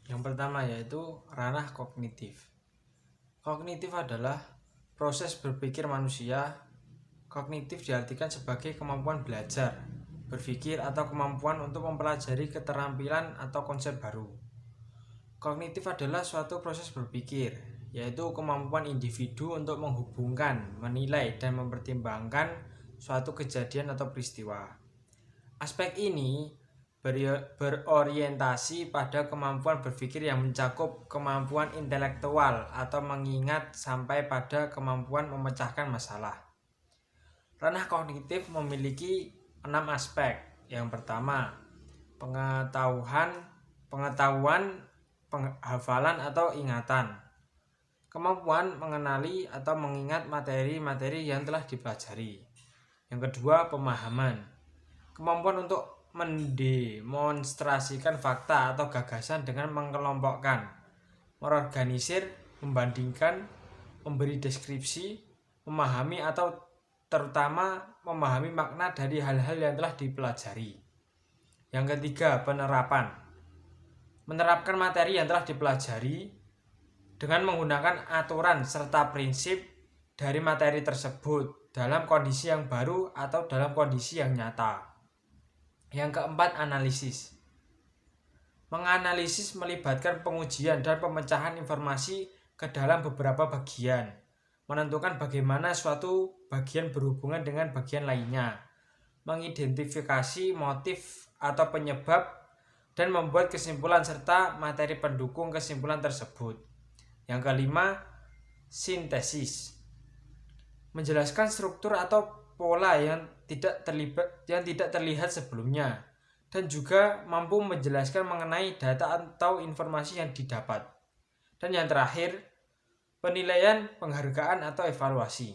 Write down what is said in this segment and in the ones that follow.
Yang pertama yaitu ranah kognitif. Kognitif adalah proses berpikir manusia. Kognitif diartikan sebagai kemampuan belajar, berpikir, atau kemampuan untuk mempelajari keterampilan atau konsep baru. Kognitif adalah suatu proses berpikir, yaitu kemampuan individu untuk menghubungkan, menilai, dan mempertimbangkan suatu kejadian atau peristiwa. Aspek ini berorientasi pada kemampuan berpikir yang mencakup kemampuan intelektual atau mengingat sampai pada kemampuan memecahkan masalah. Ranah kognitif memiliki 6 aspek. Yang pertama, pengetahuan, hafalan atau ingatan. Kemampuan mengenali atau mengingat materi-materi yang telah dipelajari. Yang kedua, pemahaman. Kemampuan untuk mendemonstrasikan fakta atau gagasan dengan mengelompokkan, mengorganisir, membandingkan, memberi deskripsi, memahami atau terutama memahami makna dari hal-hal yang telah dipelajari. Yang ketiga, penerapan. Menerapkan materi yang telah dipelajari dengan menggunakan aturan serta prinsip dari materi tersebut dalam kondisi yang baru atau dalam kondisi yang nyata. Yang keempat, analisis. Menganalisis melibatkan pengujian dan pemecahan informasi ke dalam beberapa bagian, menentukan bagaimana suatu bagian berhubungan dengan bagian lainnya, mengidentifikasi motif atau penyebab, dan membuat kesimpulan serta materi pendukung kesimpulan tersebut. Yang kelima, sintesis. Menjelaskan struktur atau pola yang tidak terlihat sebelumnya, dan juga mampu menjelaskan mengenai data atau informasi yang didapat. Dan yang terakhir, penilaian, penghargaan atau evaluasi.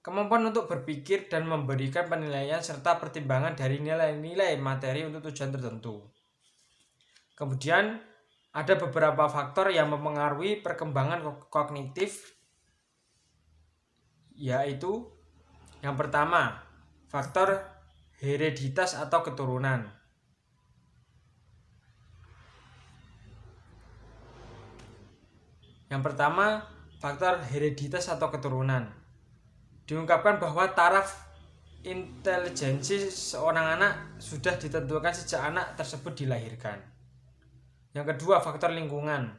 Kemampuan untuk berpikir dan memberikan penilaian serta pertimbangan dari nilai-nilai materi untuk tujuan tertentu. Kemudian ada beberapa faktor yang mempengaruhi perkembangan kognitif, yaitu yang pertama, faktor hereditas atau keturunan. Yang pertama, faktor hereditas atau keturunan. Diungkapkan bahwa taraf intelijensi seorang anak sudah ditentukan sejak anak tersebut dilahirkan. Yang kedua, faktor lingkungan.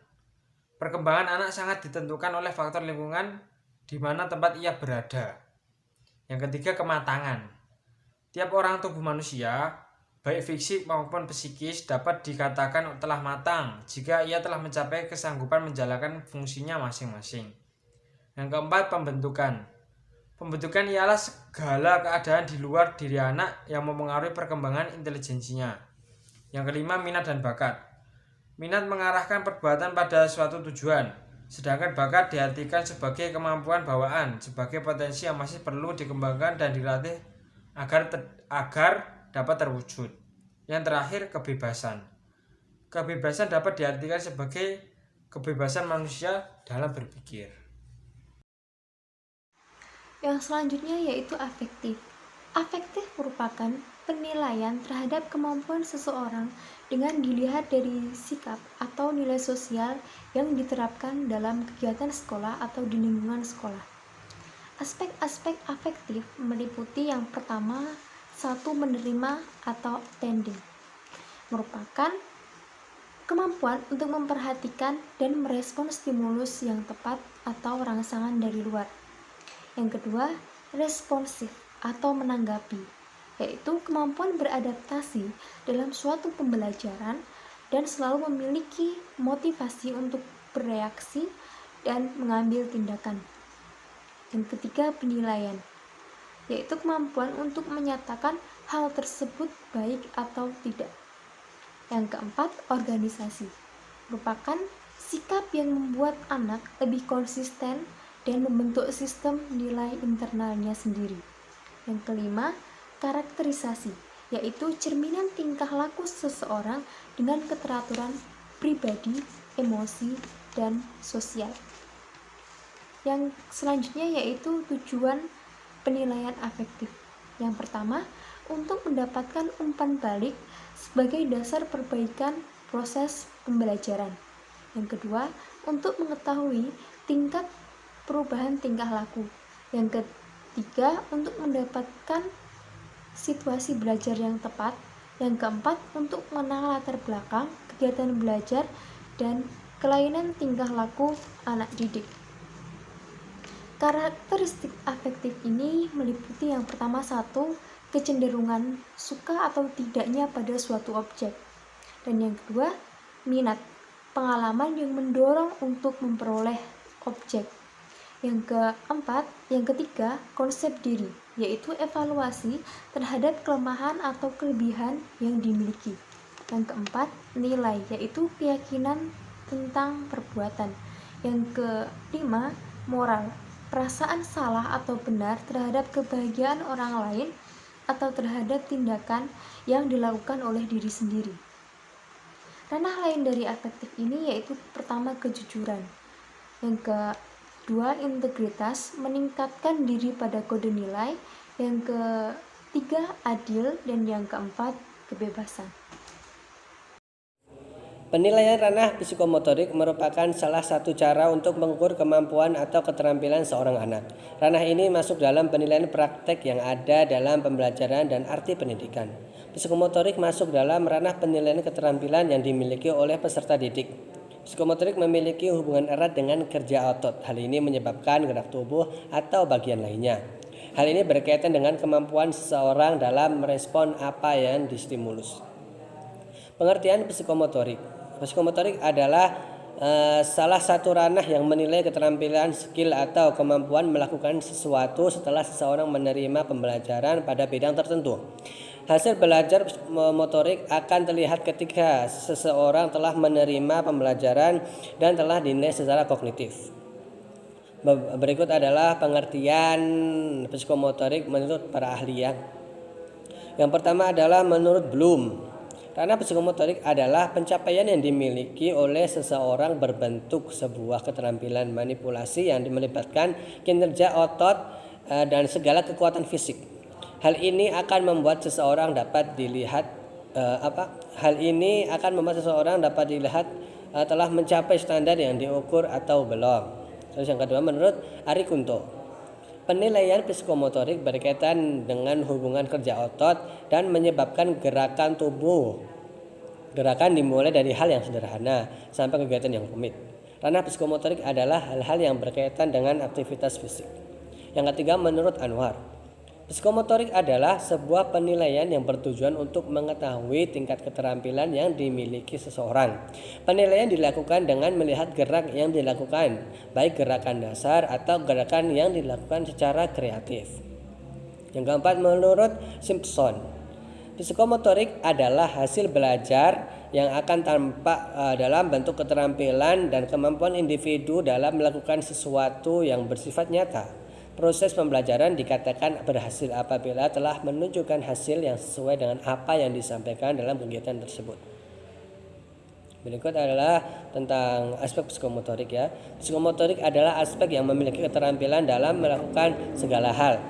Perkembangan anak sangat ditentukan oleh faktor lingkungan di mana tempat ia berada. Yang ketiga, kematangan. Tiap orang tubuh manusia, baik fisik maupun psikis, dapat dikatakan telah matang jika ia telah mencapai kesanggupan menjalankan fungsinya masing-masing. Yang keempat, pembentukan. Pembentukan ialah segala keadaan di luar diri anak yang mempengaruhi perkembangan intelijensinya. Yang kelima, minat dan bakat. Minat mengarahkan perbuatan pada suatu tujuan, sedangkan bakat diartikan sebagai kemampuan bawaan, sebagai potensi yang masih perlu dikembangkan dan dilatih agar dapat terwujud. Yang terakhir, kebebasan. Kebebasan dapat diartikan sebagai kebebasan manusia dalam berpikir. Yang selanjutnya yaitu afektif. Afektif merupakan penilaian terhadap kemampuan seseorang dengan dilihat dari sikap atau nilai sosial yang diterapkan dalam kegiatan sekolah atau di lingkungan sekolah. Aspek-aspek afektif meliputi yang pertama, satu, menerima atau attending. Merupakan kemampuan untuk memperhatikan dan merespon stimulus yang tepat atau rangsangan dari luar. Yang kedua, responsif atau menanggapi, yaitu kemampuan beradaptasi dalam suatu pembelajaran dan selalu memiliki motivasi untuk bereaksi dan mengambil tindakan. Yang ketiga, penilaian, yaitu kemampuan untuk menyatakan hal tersebut baik atau tidak. Yang keempat, organisasi, merupakan sikap yang membuat anak lebih konsisten dan membentuk sistem nilai internalnya sendiri. Yang kelima, karakterisasi, yaitu cerminan tingkah laku seseorang dengan keteraturan pribadi, emosi, dan sosial. Yang selanjutnya yaitu tujuan penilaian afektif. Yang pertama, untuk mendapatkan umpan balik sebagai dasar perbaikan proses pembelajaran. Yang kedua, untuk mengetahui tingkat perubahan tingkah laku. Yang ketiga, untuk mendapatkan situasi belajar yang tepat. Yang keempat, untuk mengenal latar belakang, kegiatan belajar, dan kelainan tingkah laku anak didik. Karakteristik afektif ini meliputi yang pertama, satu, kecenderungan suka atau tidaknya pada suatu objek. Dan yang kedua, minat, pengalaman yang mendorong untuk memperoleh objek. Yang ketiga, konsep diri, yaitu evaluasi terhadap kelemahan atau kelebihan yang dimiliki. Yang keempat, nilai, yaitu keyakinan tentang perbuatan. Yang kelima, moral, perasaan salah atau benar terhadap kebahagiaan orang lain atau terhadap tindakan yang dilakukan oleh diri sendiri. Ranah lain dari afektif ini yaitu pertama, kejujuran. Yang kedua, integritas, meningkatkan diri pada kode nilai. Yang ketiga, adil. Dan yang keempat, kebebasan. Penilaian ranah psikomotorik merupakan salah satu cara untuk mengukur kemampuan atau keterampilan seorang anak. Ranah ini masuk dalam penilaian praktek yang ada dalam pembelajaran dan arti pendidikan. Psikomotorik masuk dalam ranah penilaian keterampilan yang dimiliki oleh peserta didik. Psikomotorik memiliki hubungan erat dengan kerja otot. Hal ini menyebabkan gerak tubuh atau bagian lainnya. Hal ini berkaitan dengan kemampuan seseorang dalam merespon apa yang distimulus. Pengertian psikomotorik. Psikomotorik adalah salah satu ranah yang menilai keterampilan, skill atau kemampuan melakukan sesuatu setelah seseorang menerima pembelajaran pada bidang tertentu. Hasil belajar motorik akan terlihat ketika seseorang telah menerima pembelajaran dan telah dinilai secara kognitif. Berikut adalah pengertian psikomotorik menurut para ahli. Yang pertama adalah menurut Bloom. Ranah psikomotorik adalah pencapaian yang dimiliki oleh seseorang berbentuk sebuah keterampilan manipulasi yang melibatkan kinerja otot dan segala kekuatan fisik. Hal ini akan membuat seseorang dapat dilihat telah mencapai standar yang diukur atau belum. Terus yang kedua, menurut Ari Kunto, penilaian psikomotorik berkaitan dengan hubungan kerja otot dan menyebabkan gerakan tubuh. Gerakan dimulai dari hal yang sederhana sampai kegiatan yang rumit. Ranah psikomotorik adalah hal-hal yang berkaitan dengan aktivitas fisik. Yang ketiga, menurut Anwar, psikomotorik adalah sebuah penilaian yang bertujuan untuk mengetahui tingkat keterampilan yang dimiliki seseorang. Penilaian dilakukan dengan melihat gerak yang dilakukan, baik gerakan dasar atau gerakan yang dilakukan secara kreatif. Yang keempat, menurut Simpson, psikomotorik adalah hasil belajar yang akan tampak dalam bentuk keterampilan dan kemampuan individu dalam melakukan sesuatu yang bersifat nyata. Proses pembelajaran dikatakan berhasil apabila telah menunjukkan hasil yang sesuai dengan apa yang disampaikan dalam kegiatan tersebut. Berikut adalah tentang aspek psikomotorik ya. Psikomotorik adalah aspek yang memiliki keterampilan dalam melakukan segala hal.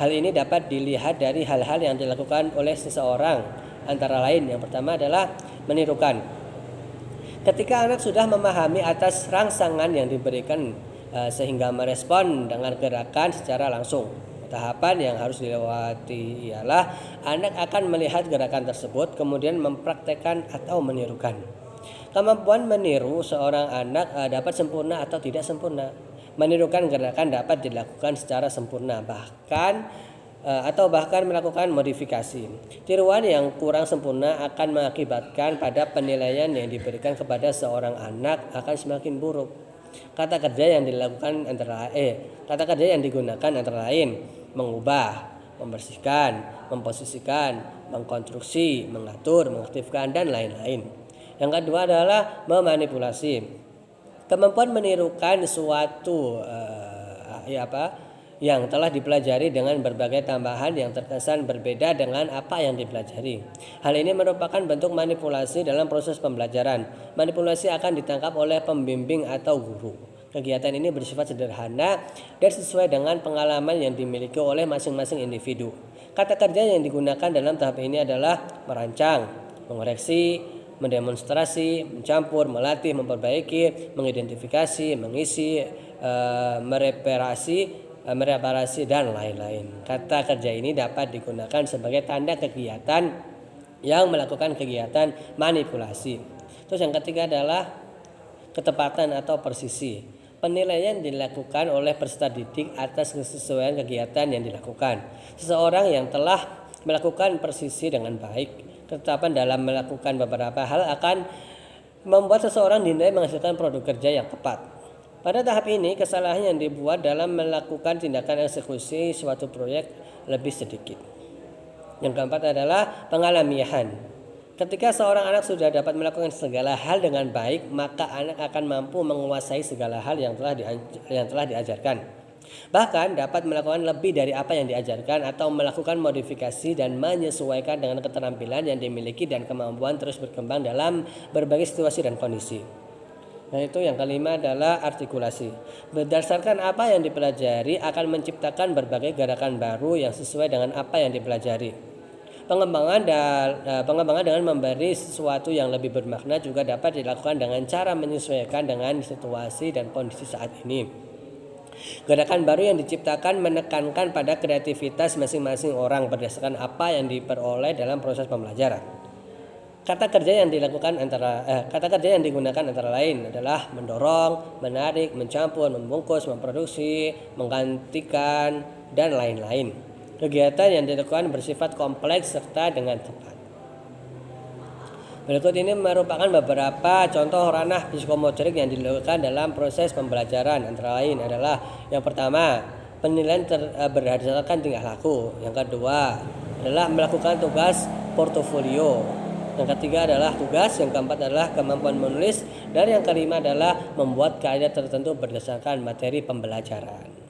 Hal ini dapat dilihat dari hal-hal yang dilakukan oleh seseorang, antara lain yang pertama adalah menirukan. Ketika anak sudah memahami atas rangsangan yang diberikan sehingga merespon dengan gerakan secara langsung. Tahapan yang harus dilewati ialah anak akan melihat gerakan tersebut kemudian mempraktekkan atau menirukan. Kemampuan meniru seorang anak dapat sempurna atau tidak sempurna. Menirukan gerakan dapat dilakukan secara sempurna bahkan melakukan modifikasi. Tiruan yang kurang sempurna akan mengakibatkan pada penilaian yang diberikan kepada seorang anak akan semakin buruk. Kata kerja yang digunakan antara lain mengubah, membersihkan, memposisikan, mengkonstruksi, mengatur, mengaktifkan dan lain-lain. Yang kedua adalah memanipulasi. Kemampuan menirukan suatu yang telah dipelajari dengan berbagai tambahan yang terkesan berbeda dengan apa yang dipelajari. Hal ini merupakan bentuk manipulasi dalam proses pembelajaran. Manipulasi akan ditangkap oleh pembimbing atau guru. Kegiatan ini bersifat sederhana dan sesuai dengan pengalaman yang dimiliki oleh masing-masing individu. Kata kerja yang digunakan dalam tahap ini adalah merancang, mengoreksi, mendemonstrasi, mencampur, melatih, memperbaiki, mengidentifikasi, mengisi, mereparasi dan lain-lain. Kata kerja ini dapat digunakan sebagai tanda kegiatan yang melakukan kegiatan manipulasi. Terus yang ketiga adalah ketepatan atau persisi. Penilaian dilakukan oleh peserta didik atas kesesuaian kegiatan yang dilakukan. Seseorang yang telah melakukan persisi dengan baik, ketetapan dalam melakukan beberapa hal akan membuat seseorang dinilai menghasilkan produk kerja yang tepat. Pada tahap ini, kesalahan yang dibuat dalam melakukan tindakan eksekusi suatu proyek lebih sedikit. Yang keempat adalah pengalamiahan. Ketika seorang anak sudah dapat melakukan segala hal dengan baik, maka anak akan mampu menguasai segala hal yang telah diajarkan. Bahkan dapat melakukan lebih dari apa yang diajarkan atau melakukan modifikasi dan menyesuaikan dengan keterampilan yang dimiliki dan kemampuan terus berkembang dalam berbagai situasi dan kondisi. Dan itu yang kelima adalah artikulasi. Berdasarkan apa yang dipelajari akan menciptakan berbagai gerakan baru yang sesuai dengan apa yang dipelajari. Pengembangan dengan memberi sesuatu yang lebih bermakna juga dapat dilakukan dengan cara menyesuaikan dengan situasi dan kondisi saat ini. Gerakan baru yang diciptakan menekankan pada kreativitas masing-masing orang berdasarkan apa yang diperoleh dalam proses pembelajaran. Kata kerja yang digunakan antara lain adalah mendorong, menarik, mencampur, membungkus, memproduksi, menggantikan, dan lain-lain. Kegiatan yang dilakukan bersifat kompleks serta dengan tepat. Berikut ini merupakan beberapa contoh ranah psikomotorik yang dilakukan dalam proses pembelajaran. Antara lain adalah yang pertama, penilaian berdasarkan tingkah laku. Yang kedua adalah melakukan tugas portofolio. Yang ketiga adalah tugas. Yang keempat adalah kemampuan menulis. Dan yang kelima adalah membuat karya tertentu berdasarkan materi pembelajaran.